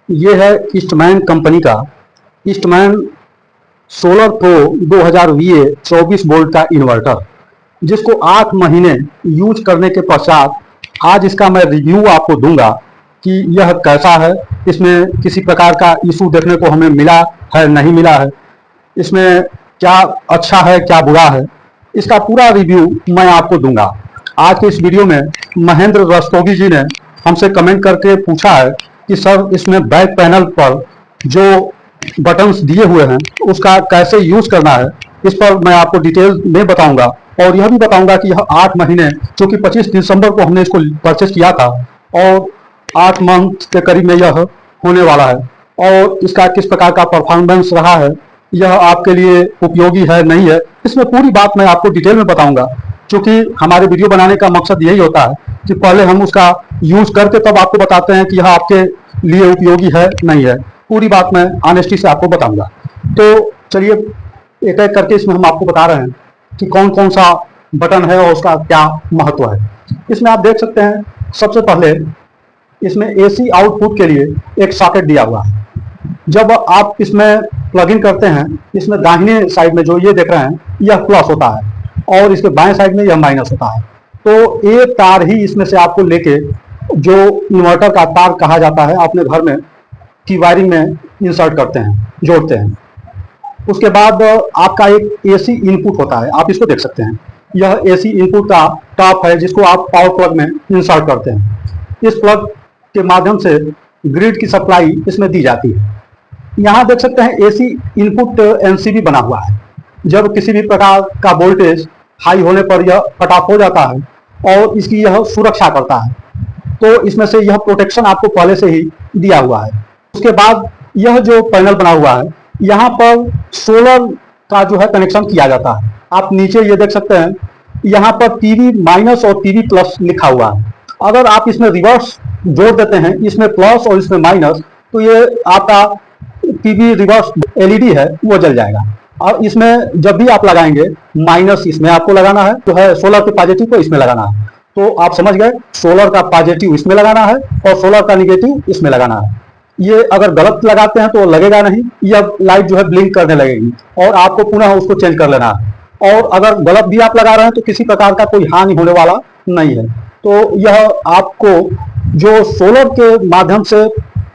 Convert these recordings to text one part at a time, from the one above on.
ये है Eastman company का Eastman solar pro 2000 VA 24 volt का इन्वर्टर, जिसको 8 महीने यूज करने के पश्चात आज इसका मैं रिव्यू आपको दूंगा कि यह कैसा है, इसमें किसी प्रकार का इशू देखने को हमें मिला है नहीं मिला है, इसमें क्या अच्छा है क्या बुरा है, इसका पूरा रिव्यू मैं आपको दूंगा। आज के इस वीडियो में महेंद्र रस्तोगी जी ने हमसे कमेंट करके पूछा है कि सर इसमें बैक पैनल पर जो बटन्स दिए हुए हैं उसका कैसे यूज करना है, इस पर मैं आपको डिटेल में बताऊंगा और यह भी बताऊंगा कि यह 8 महीने, क्योंकि 25 दिसंबर को हमने इसको परचेस किया था और 8 मंथ के करीब में यह होने वाला है और इसका किस प्रकार का परफॉर्मेंस रहा है, यह आपके लिए उपयोगी है नहीं है, इसमें पूरी बात मैं आपको डिटेल में बताऊंगा। क्योंकि हमारे वीडियो बनाने का मकसद यही होता है कि पहले हम उसका यूज करके तब आपको बताते हैं कि यह आपके लिए उपयोगी है नहीं है। पूरी बात मैं ऑनेस्टी से आपको बताऊंगा। तो चलिए एक एक करके इसमें हम आपको बता रहे हैं कि कौन कौन सा बटन है और उसका क्या महत्व है। इसमें आप देख सकते हैं, सबसे पहले इसमें एसी आउटपुट के लिए एक सॉकेट दिया हुआ है। जब आप इसमें प्लग इन करते हैं, इसमें दाहिने साइड में जो ये देख रहे हैं यह प्लस होता है और इसके बाएं साइड में यह माइनस होता है। तो एक तार ही इसमें से आपको लेके, जो इन्वर्टर का तार कहा जाता है, अपने घर में की वायरिंग में इंसर्ट करते हैं, जोड़ते हैं। उसके बाद आपका एक एसी इनपुट होता है, आप इसको देख सकते हैं। यह एसी इनपुट का टॉप है जिसको आप पावर प्लग में इंसर्ट करते हैं। इस प्लग के माध्यम से ग्रिड की सप्लाई इसमें दी जाती है। यहाँ देख सकते हैं एसी इनपुट एनसीबी बना हुआ है। जब किसी भी प्रकार का वोल्टेज हाई होने पर यह कट ऑफ हो जाता है और इसकी यह सुरक्षा करता है। तो इसमें से यह प्रोटेक्शन आपको पहले से ही दिया हुआ है। उसके बाद यह जो पैनल बना हुआ है, यहाँ पर सोलर का जो है कनेक्शन किया जाता है। आप नीचे ये देख सकते हैं, यहाँ पर पीवी माइनस और पीवी प्लस लिखा हुआ है। अगर आप इसमें रिवर्स जोड़ देते हैं, इसमें प्लस और इसमें माइनस, तो ये आपका पीवी रिवर्स एलईडी है वो जल जाएगा। और इसमें जब भी आप लगाएंगे, माइनस इसमें आपको लगाना है, तो है सोलर के पॉजिटिव को इसमें लगाना है। तो आप समझ गए, सोलर का पॉजिटिव इसमें लगाना है और सोलर का निगेटिव इसमें लगाना है। ये अगर गलत लगाते हैं तो लगेगा नहीं, यह लाइट जो है ब्लिंक करने लगेगी और आपको पुनः उसको चेंज कर लेना है। और अगर गलत भी आप लगा रहे हैं तो किसी प्रकार का कोई हानि होने वाला नहीं है। तो यह आपको जो सोलर के माध्यम से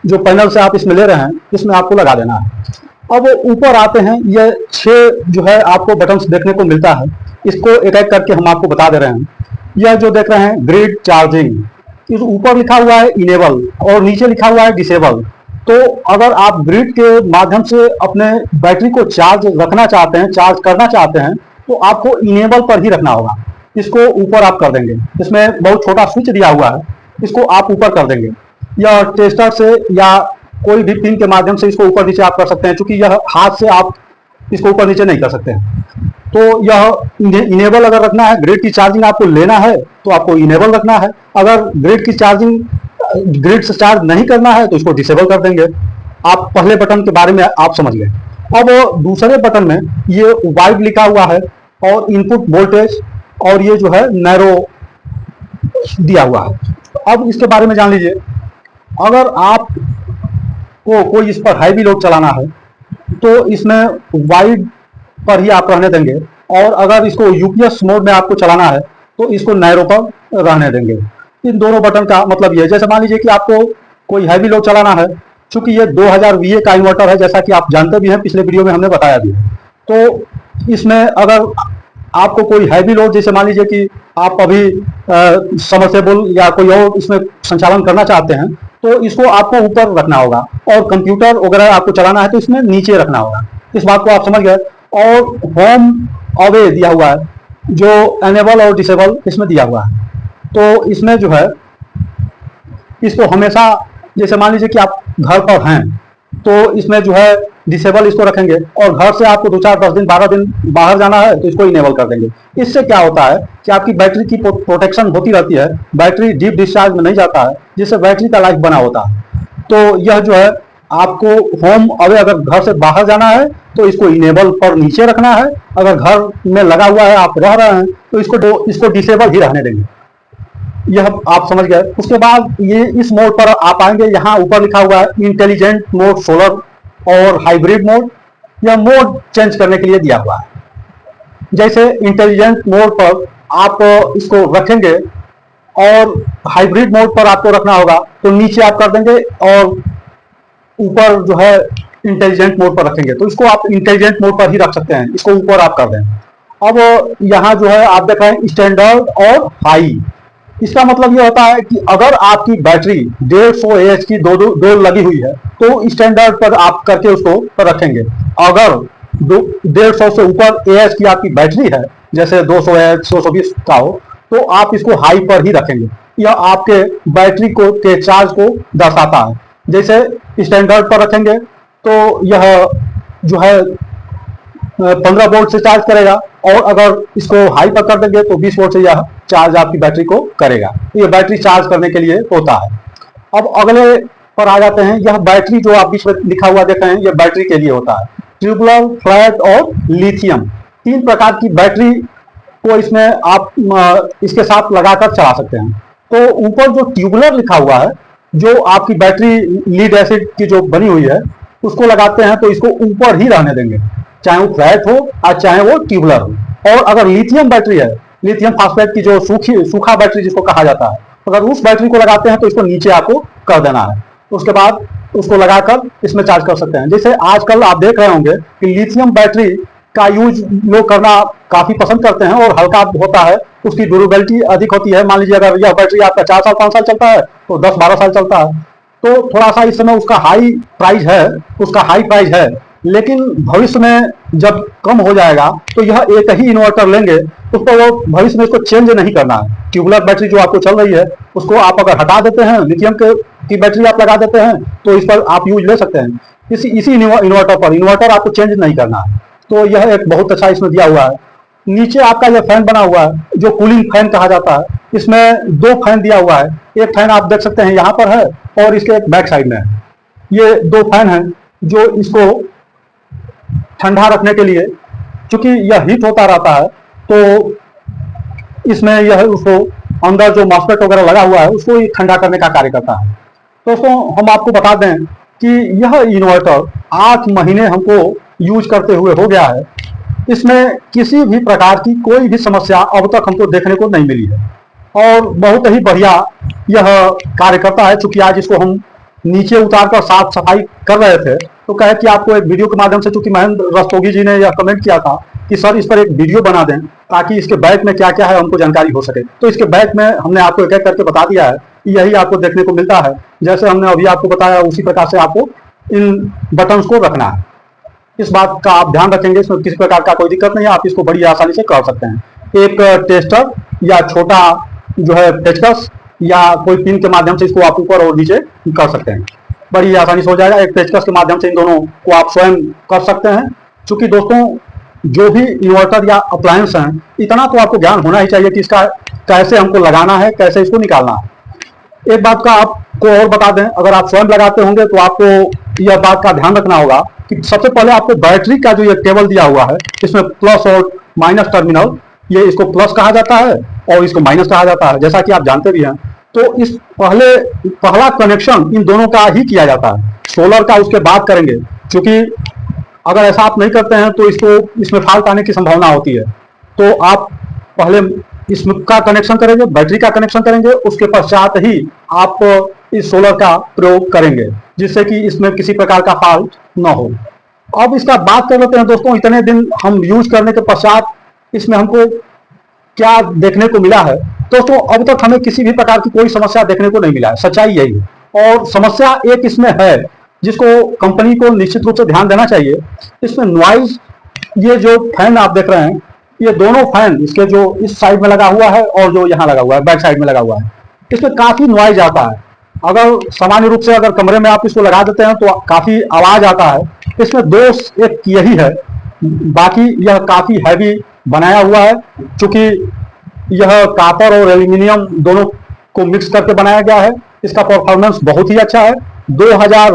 जो पैनल से आप इसमें ले रहे हैं, इसमें आपको लगा देना है। अब ऊपर आते हैं, ये 6 जो है आपको बटन्स देखने को मिलता है। इसको एक एक करके हम आपको बता दे रहे हैं। यह जो देख रहे हैं ग्रिड चार्जिंग, इस ऊपर लिखा हुआ है इनेबल और नीचे लिखा हुआ है डिसेबल। तो अगर आप ग्रिड के माध्यम से अपने बैटरी को चार्ज रखना चाहते हैं, चार्ज करना चाहते हैं, तो आपको इनेबल पर ही रखना होगा। इसको ऊपर आप कर देंगे। इसमें बहुत छोटा स्विच दिया हुआ है, इसको आप ऊपर कर देंगे या टेस्टर से या कोई भी पिन के माध्यम से इसको ऊपर नीचे आप कर सकते हैं। क्योंकि यह हाथ से आप इसको ऊपर नीचे नहीं कर सकते हैं। तो यह इनेबल अगर रखना है, ग्रिड की चार्जिंग आपको लेना है तो आपको इनेबल रखना है। अगर ग्रिड की चार्जिंग, ग्रिड से चार्ज नहीं करना है तो इसको डिसेबल कर देंगे। आप पहले बटन के बारे में आप समझ गए। अब दूसरे बटन में ये वाइड लिखा हुआ है और इनपुट वोल्टेज और ये जो है नैरो दिया हुआ है। अब इसके बारे में जान लीजिए। अगर आप को कोई इस पर हैवी लोड चलाना है तो इसमें वाइड पर ही आप रहने देंगे, और अगर इसको यूपीएस मोड में आपको चलाना है तो इसको नैरो पर रहने देंगे। इन दोनों बटन का मतलब ये है, जैसे मान लीजिए कि आपको कोई हैवी लोड चलाना है, चूंकि ये 2000 VA का इन्वर्टर है, जैसा कि आप जानते भी हैं, पिछले वीडियो में हमने बताया भी। तो इसमें अगर आपको कोई हैवी लोड, जैसे मान लीजिए कि आप अभी समरसेबल या कोई और इसमें संचालन करना चाहते हैं, तो इसको आपको ऊपर रखना होगा और कंप्यूटर वगैरह आपको चलाना है तो इसमें नीचे रखना होगा। इस बात को आप समझ गए। और होम अवे दिया हुआ है, जो एनेबल और डिसेबल इसमें दिया हुआ है। तो इसमें जो है इसको हमेशा, जैसे मान लीजिए कि आप घर पर हैं तो इसमें जो है डिसेबल इसको रखेंगे, और घर से आपको 2, 4, 10 दिन 12 दिन बाहर जाना है तो इसको इनेबल कर देंगे। इससे क्या होता है कि आपकी बैटरी की प्रोटेक्शन होती रहती है, बैटरी डीप डिस्चार्ज में नहीं जाता है, जिससे बैटरी का लाइफ बना होता है। तो यह जो है आपको होम अवे, अगर घर से बाहर जाना है तो इसको इनेबल पर नीचे रखना है। अगर घर में लगा हुआ है, आप रह रहे हैं, तो इसको डिसेबल ही रहने देंगे। यह आप समझ गए। उसके बाद ये इस मोड पर आप आएंगे, यहाँ ऊपर लिखा हुआ है इंटेलिजेंट मोड सोलर और हाइब्रिड मोड। यह मोड चेंज करने के लिए दिया हुआ है। जैसे इंटेलिजेंट मोड पर आप इसको रखेंगे और हाइब्रिड मोड पर आपको रखना होगा तो नीचे आप कर देंगे और ऊपर जो है इंटेलिजेंट मोड पर रखेंगे। तो इसको आप इंटेलिजेंट मोड पर ही रख सकते हैं, इसको ऊपर आप कर दें। अब यहाँ जो है आप देख रहे हैं स्टैंडर्ड और हाई। इसका मतलब ये होता है कि अगर आपकी बैटरी 150 AH की दो लगी हुई है तो स्टैंडर्ड पर आप करके उसको रखेंगे। अगर 150 से ऊपर AH की आपकी बैटरी है, जैसे 200 AH 220 का हो, तो आप इसको हाई पर ही रखेंगे। यह आपके बैटरी को के चार्ज को दर्शाता है। जैसे स्टैंडर्ड पर रखेंगे तो यह जो है 15 वोल्ट से चार्ज करेगा, और अगर इसको हाई पर कर देंगे तो 20 वोल्ट से यह चार्ज आपकी बैटरी को करेगा। ये बैटरी चार्ज करने के लिए होता है। अब अगले पर आ जाते हैं। यह बैटरी जो आप बीच में लिखा हुआ देख रहे हैं, यह बैटरी के लिए होता है। ट्यूबुलर, फ्लैट और लिथियम, 3 प्रकार की बैटरी को इसमें आप इसके साथ लगाकर चला सकते हैं। तो ऊपर जो ट्यूबुलर लिखा हुआ है, जो आपकी बैटरी लीड एसिड की जो बनी हुई है, उसको लगाते हैं तो इसको ऊपर ही रहने देंगे, चाहे वो फ्लैट हो और चाहे वो ट्यूबुलर हो। और अगर लिथियम बैटरी है, लिथियम फास्फेट की जो सूखा बैटरी जिसको कहा जाता है, अगर उस बैटरी को लगाते हैं तो इसको नीचे आपको कर देना है। उसके बाद उसको लगाकर इसमें चार्ज कर सकते हैं। जैसे आजकल आप देख रहे होंगे कि लिथियम बैटरी का यूज लोग करना काफी पसंद करते हैं और हल्का होता है, उसकी ड्यूरेबिलिटी अधिक होती है। मान लीजिए अगर यह बैटरी आपका 4 साल 5 साल चलता है तो 10-12 साल चलता है। तो थोड़ा सा इस समय उसका हाई प्राइस है, लेकिन भविष्य में जब कम हो जाएगा तो यह एक ही इन्वर्टर लेंगे, उसको वो भविष्य में इसको चेंज नहीं करना है। ट्यूबुलर बैटरी जो आपको चल रही है उसको आप अगर हटा देते हैं, लिथियम की बैटरी आप लगा देते हैं तो इस पर आप यूज ले सकते हैं। इसी इन्वर्टर आपको चेंज नहीं करना है। तो यह एक बहुत अच्छा इसमें दिया हुआ है। नीचे आपका यह फैन बना हुआ है जो कूलिंग फैन कहा जाता है। इसमें 2 फैन दिया हुआ है। एक फैन आप देख सकते हैं यहाँ पर है और इसके बैक साइड में है। ये 2 फैन हैं जो इसको ठंडा रखने के लिए, चूंकि यह हीट होता रहता है तो इसमें यह उसको अंदर जो मॉस्फेट वगैरह लगा हुआ है उसको ठंडा करने का कार्य करता है। दोस्तों हम आपको बता दें कि यह इन्वर्टर 8 महीने हमको यूज करते हुए हो गया है। इसमें किसी भी प्रकार की कोई भी समस्या अब तक हमको देखने को नहीं मिली है और बहुत ही बढ़िया यह कार्य करता है। चूंकि आज इसको हम नीचे उतार कर साफ सफाई कर रहे थे तो कहे कि आपको एक वीडियो के माध्यम से, चूंकि महेंद्र रस्तोगी जी ने यह कमेंट किया था कि सर इस पर एक वीडियो बना दें ताकि इसके बैक में क्या क्या है हमको जानकारी हो सके। तो इसके बैक में हमने आपको एक एक करके बता दिया है, यही आपको देखने को मिलता है। जैसे हमने अभी आपको बताया उसी प्रकार से आपको इन बटन्स को रखना है। इस बात का आप ध्यान रखेंगे, इसमें किसी प्रकार का कोई दिक्कत नहीं है, आप इसको बड़ी आसानी से कर सकते हैं। एक टेस्टर या छोटा जो है पेचकस या कोई पिन के माध्यम से इसको आप ऊपर और नीचे कर सकते हैं, बड़ी आसानी से हो जाएगा। एक पेचकस के माध्यम से इन दोनों को आप स्वयं कर सकते हैं। चूंकि दोस्तों जो भी इन्वर्टर या अप्लायंस हैं, इतना तो आपको ज्ञान होना ही चाहिए कि इसका कैसे हमको लगाना है, कैसे इसको निकालना है। एक बात का आपको और बता दें, अगर आप स्वयं लगाते होंगे तो आपको यह बात का ध्यान रखना होगा कि सबसे पहले आपको बैटरी का जो ये केबल दिया हुआ है, इसमें प्लस और माइनस टर्मिनल, ये इसको प्लस कहा जाता है और इसको माइनस कहा जाता है, जैसा कि आप जानते भी हैं। तो इस पहला कनेक्शन इन दोनों का ही किया जाता है। सोलर का उसके बाद करेंगे, क्योंकि अगर ऐसा आप नहीं करते हैं तो इसमें फॉल्ट आने की संभावना होती है। तो आप पहले इसका कनेक्शन करेंगे, बैटरी का कनेक्शन करेंगे, उसके पश्चात ही आप इस सोलर का प्रयोग करेंगे, जिससे कि इसमें किसी प्रकार का फॉल्ट न हो। अब इसका बात कर लेते हैं दोस्तों, इतने दिन हम यूज करने के पश्चात इसमें हमको क्या देखने को मिला है। दोस्तों अब तक हमें किसी भी प्रकार की कोई समस्या देखने को नहीं मिला है, सच्चाई यही है। और समस्या एक इसमें है जिसको कंपनी को निश्चित रूप से ध्यान देना चाहिए। इसमें नॉइज, ये जो फैन आप देख रहे हैं, ये दोनों फैन इसके जो इस साइड में लगा हुआ है और जो यहाँ लगा हुआ है बैक साइड में लगा हुआ है, इसमें काफी नॉइज आता है। अगर सामान्य रूप से अगर कमरे में आप इसको लगा देते हैं तो काफी आवाज आता है। इसमें दोष एक यही है, बाकी यह काफी हैवी बनाया हुआ है। चूंकि यह कॉपर और एल्यूमिनियम दोनों को मिक्स करके बनाया गया है। इसका परफॉर्मेंस बहुत ही अच्छा है, 2000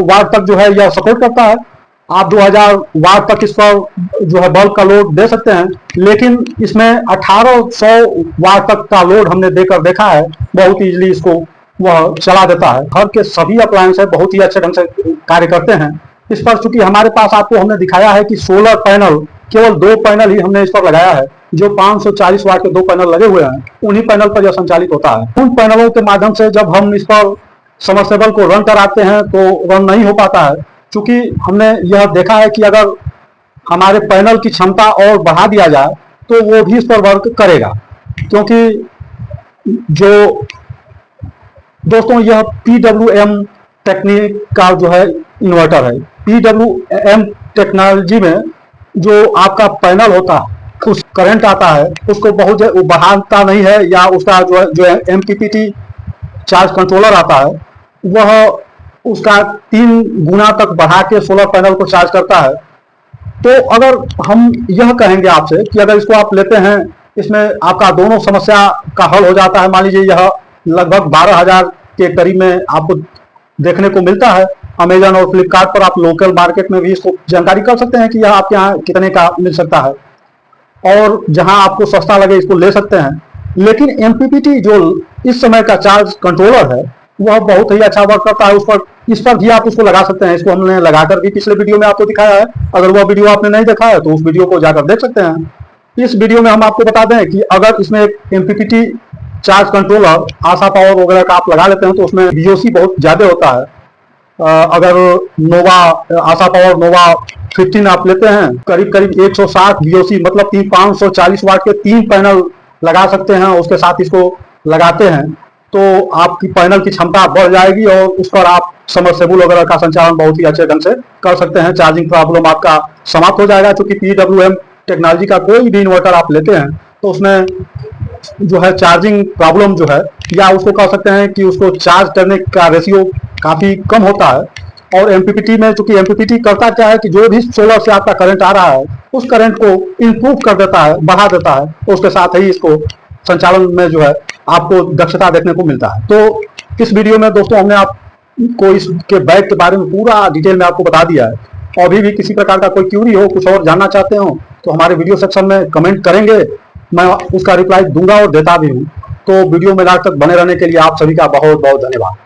वाट तक जो है यह सपोर्ट करता है। आप 2000 वाट तक इस पर जो है बल्ब का लोड दे सकते हैं, लेकिन इसमें 1800 वाट तक का लोड हमने देकर देखा है, बहुत इजीली इसको वह चला देता है। घर के सभी अप्लायंस बहुत ही अच्छे ढंग से कार्य करते हैं। इस पर चूंकि हमारे पास आपको हमने दिखाया है कि सोलर पैनल, केवल 2 पैनल ही हमने इस पर लगाया है, जो 540 वाट के 2 पैनल लगे हुए हैं, उन्हीं पैनल पर यह संचालित होता है। उन पैनलों के माध्यम से जब हम इस पर सबमर्सिबल को रन कराते हैं तो रन नहीं हो पाता है, क्योंकि हमने यह देखा है कि अगर हमारे पैनल की क्षमता और बढ़ा दिया जाए तो वो भी इस पर वर्क करेगा। क्योंकि जो दोस्तों यह PWM टेक्निक का जो है इन्वर्टर है। PWM टेक्नोलॉजी में जो आपका पैनल होता है, उस करंट आता है, उसको बहुत बढ़ाता नहीं है, या उसका जो MPPT चार्ज कंट्रोलर आता है, वह उसका 3 गुना तक बढ़ा के सोलर पैनल को चार्ज करता है। तो अगर हम यह कहेंगे आपसे कि अगर इसको आप लेते हैं, इसमें आपका दोनों समस्या का हल हो जाता है। मान लीजिए यह लगभग 12,000 के करीब में आपको देखने को मिलता है। अमेजन और फ्लिपकार्ट पर आप लोकल मार्केट में भी इसको जानकारी कर सकते हैं कि यह आपके यहाँ कितने का मिल सकता है, और जहां आपको सस्ता लगे इसको ले सकते हैं। लेकिन MPPT जो इस समय का चार्ज कंट्रोलर है, वह बहुत ही अच्छा वर्क करता है। इस पर भी आप उसको लगा सकते हैं। इसको हमने लगाकर भी पिछले वीडियो में आपको दिखाया है। अगर वह वीडियो आपने नहीं देखा है तो उस वीडियो को जाकर देख सकते हैं। इस वीडियो में हम आपको बता दें कि अगर इसमें एक MPPT चार्ज कंट्रोलर आशा पावर वगैरह का आप लगा लेते हैं तो उसमें VOC बहुत ज्यादा होता है। अगर नोवा आशा पावर नोवा 15 आप लेते हैं, करीब करीब 160 VOC, मतलब 540 वाट के 3 पैनल लगा सकते हैं। उसके साथ इसको लगाते हैं तो आपकी पैनल की क्षमता बढ़ जाएगी और उस पर आप सबमर्सिबल वगैरह का संचालन बहुत ही अच्छे ढंग से कर सकते हैं। चार्जिंग प्रॉब्लम आपका समाप्त हो जाएगा, क्योंकि PWM टेक्नोलॉजी का कोई भी इन्वर्टर आप लेते हैं तो उसमें जो है चार्जिंग प्रॉब्लम जो है, या उसको कह सकते हैं कि उसको चार्ज करने का रेशियो काफी कम होता है। और MPPT में, चूंकि MPPT करता क्या है कि जो भी सोलर से आपका करंट आ रहा है, उस करंट को इंप्रूव कर देता है, बढ़ा देता है। उसके साथ ही इसको संचालन में जो है आपको दक्षता देखने को मिलता है। तो इस वीडियो में दोस्तों हमने आपको इसके बैग के बारे में पूरा डिटेल में आपको बता दिया है। और अभी भी किसी प्रकार का कोई क्यूरी हो, कुछ और जानना चाहते हो, तो हमारे वीडियो सेक्शन में कमेंट करेंगे, मैं उसका रिप्लाई दूंगा और देता भी हूँ। तो वीडियो में लास्ट तक बने रहने के लिए आप सभी का बहुत बहुत धन्यवाद।